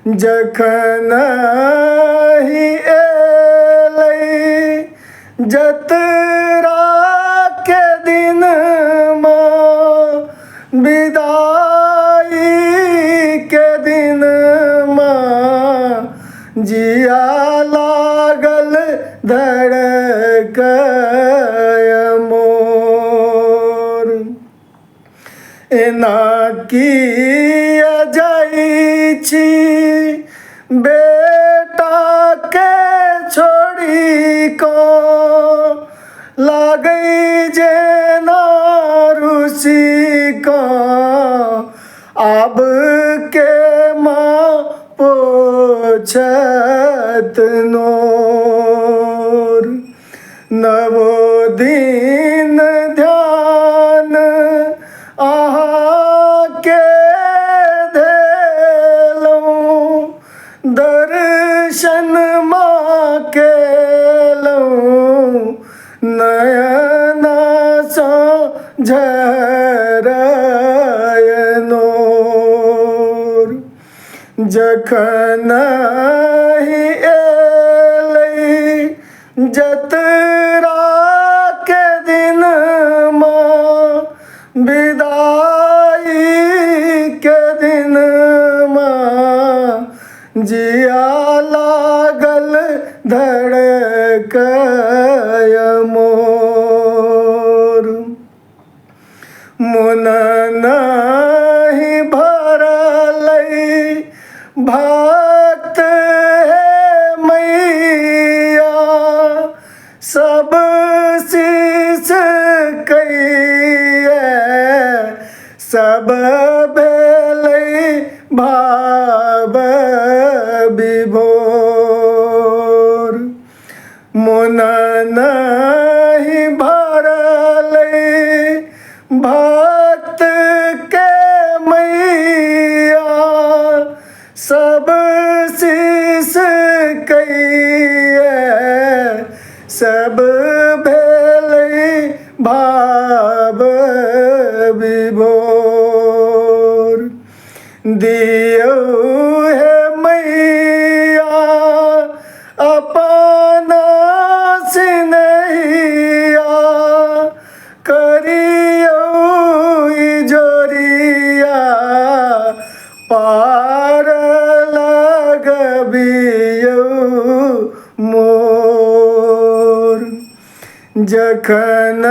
जखन ही एलै जतरा के दिन माँ विदाई के दिन माँ जिया लागल धड़कय मोर। एना किया जाइ छी बेटा के छोड़ी को लागै जेना रुसी को आब के माँ पोछत नोर। नवो दिन ध्यान अहाँ के धेलहुँ दर्शन माँ केलहुँ नयना सँ झरय नोर। जखन ही एलै जतरा के दिन माँ विदाई के दिन माँ जिया लागल धड़कय मोर। मोन नहि भरलै भक्त हे मैया सब शीश कइए सब भेलै भाव विभोर। मोन नहि भरलै भक्त के मैया सब शीश कइए सब भेलै भाव विभोर। दियौ हे मैया अपना सिनहिया करियौ इजोरिया पार लगबियौ मोर। जखन